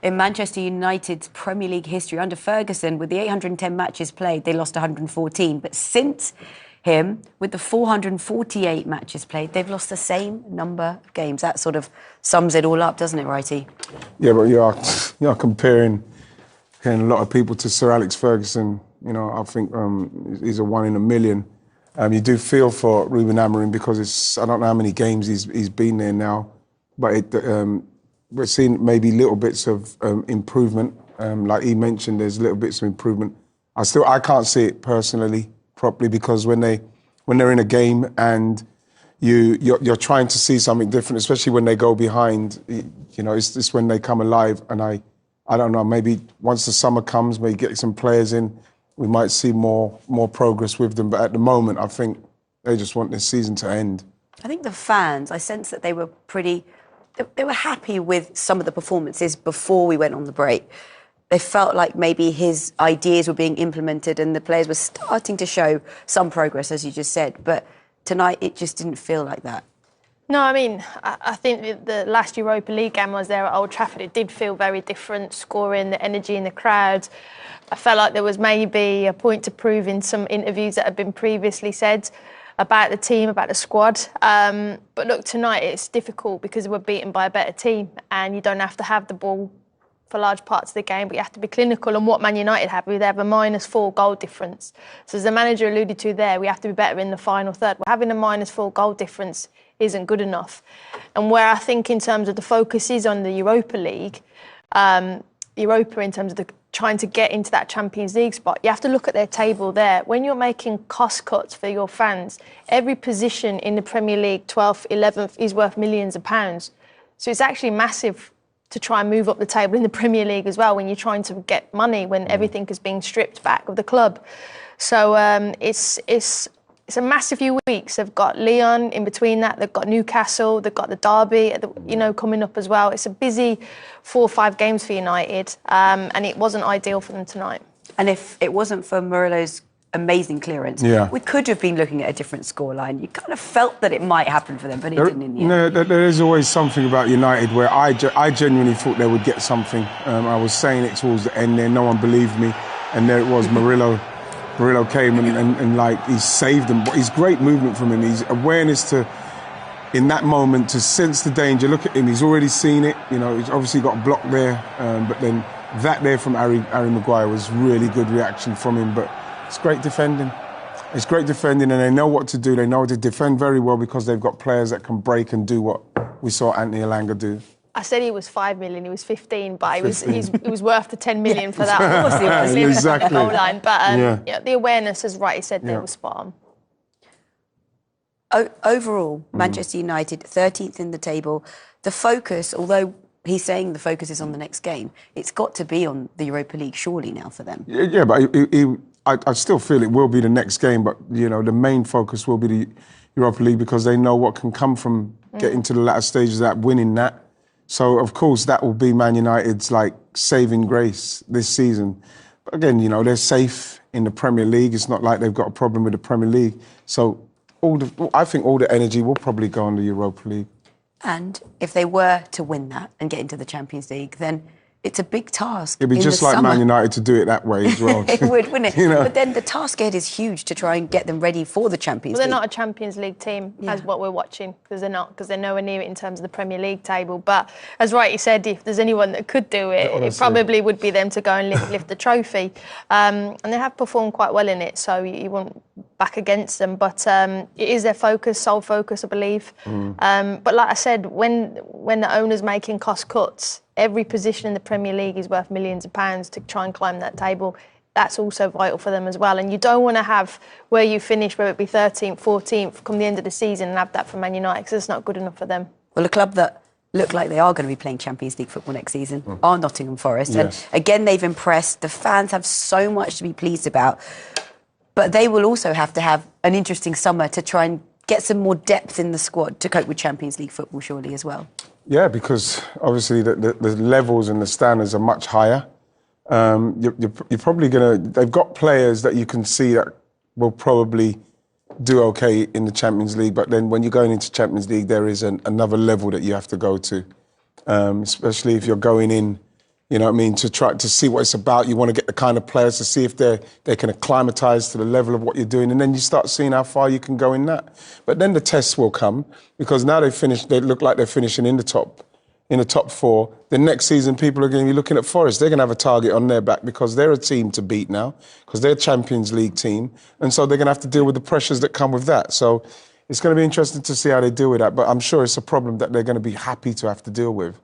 in Manchester United's Premier League history. Under Ferguson, with the 810 matches played, they lost 114. But since him, with the 448 matches played, they've lost the same number of games. That sort of sums it all up, doesn't it, Wrighty? Yeah, but you are comparing a lot of people to Sir Alex Ferguson. You know, I think he's a 1 in a million. You do feel for Ruben Amorim because I don't know how many games he's been there now, but we're seeing maybe little bits of improvement. Like he mentioned, there's little bits of improvement. I can't see it personally properly because when they're in a game and you're trying to see something different, especially when they go behind, you know, it's when they come alive. And I don't know, maybe once the summer comes, maybe get some players in, we might see more progress with them. But at the moment, I think they just want this season to end. I think the fans, I sense that they were happy with some of the performances before we went on the break. They felt like maybe his ideas were being implemented and the players were starting to show some progress, as you just said. But tonight, it just didn't feel like that. No, I mean, I think the last Europa League game I was there at Old Trafford, it did feel very different, scoring, the energy in the crowd. I felt like there was maybe a point to prove in some interviews that had been previously said about the team, about the squad. But look, tonight it's difficult because we're beaten by a better team and you don't have to have the ball for large parts of the game, but you have to be clinical. And what Man United have, they have a -4 goal difference. So as the manager alluded to there, we have to be better in the final third. We're having a -4 goal difference isn't good enough. And where I think in terms of the focus is on the Europa League, Europa in terms of trying to get into that Champions League spot, you have to look at their table there. When you're making cost cuts for your fans, every position in the Premier League, 12th, 11th, is worth millions of pounds. So it's actually massive to try and move up the table in the Premier League as well when you're trying to get money when everything is being stripped back of the club. So it's a massive few weeks. They've got Lyon in between that. They've got Newcastle. They've got the Derby, coming up as well. It's a busy 4 or 5 games for United, and it wasn't ideal for them tonight. And if it wasn't for Murillo's amazing clearance, we could have been looking at a different scoreline. You kind of felt that it might happen for them, but it didn't in the end. No, there is always something about United where I genuinely thought they would get something. I was saying it towards the end there. No one believed me, and there it was, Murillo. Murillo came and like he saved them. His great movement from him, his awareness to, in that moment, to sense the danger. Look at him, he's already seen it. You know, he's obviously got a block there, but then that there from Harry Maguire was really good reaction from him. But it's great defending. It's great defending, and they know what to do. They know to defend very well because they've got players that can break and do what we saw Anthony Elanga do. I said he was 5 million, he was 15, but he was worth the 10 million for that. Of course he was, exactly. The goal line. But the awareness, as Wright said, there was spot on. Overall, Manchester United, 13th in the table. The focus, although he's saying the focus is on the next game, it's got to be on the Europa League, surely, now for them. Yeah, but I still feel it will be the next game, but, you know, the main focus will be the Europa League because they know what can come from getting to the latter stages of that, winning that. So, of course, that will be Man United's, like, saving grace this season. But again, you know, they're safe in the Premier League. It's not like they've got a problem with the Premier League. So I think all the energy will probably go on the Europa League. And if they were to win that and get into the Champions League, then it's a big task. It'd be just like Man United to do it that way as well. It would, wouldn't it? You know? But then the task ahead is huge to try and get them ready for the Champions League. Well, they're not a Champions League team, as what we're watching, because they're nowhere near it in terms of the Premier League table. But as Wrighty said, if there's anyone that could do it, it probably would be them to go and lift the trophy. And they have performed quite well in it, so you won't back against them. But it is their focus, sole focus, I believe. But like I said, when the owner's making cost cuts, every position in the Premier League is worth millions of pounds to try and climb that table. That's also vital for them as well. And you don't want to have where you finish, whether it be 13th, 14th, come the end of the season and have that for Man United, because it's not good enough for them. Well, a club that look like they are going to be playing Champions League football next season are Nottingham Forest. Yes. And again, they've impressed. The fans have so much to be pleased about. But they will also have to have an interesting summer to try and get some more depth in the squad to cope with Champions League football, surely, as well. Yeah, because obviously the levels and the standards are much higher. You're probably going to... They've got players that you can see that will probably do okay in the Champions League, but then when you're going into Champions League, there is another level that you have to go to, especially if you're going in You know what I mean? To try to see what it's about. You want to get the kind of players to see if they can acclimatise to the level of what you're doing, and then you start seeing how far you can go in that. But then the tests will come, because now they look like they're finishing in the top 4. The next season, people are going to be looking at Forest. They're going to have a target on their back because they're a team to beat now, because they're a Champions League team, and so they're going to have to deal with the pressures that come with that. So it's going to be interesting to see how they deal with that. But I'm sure it's a problem that they're going to be happy to have to deal with.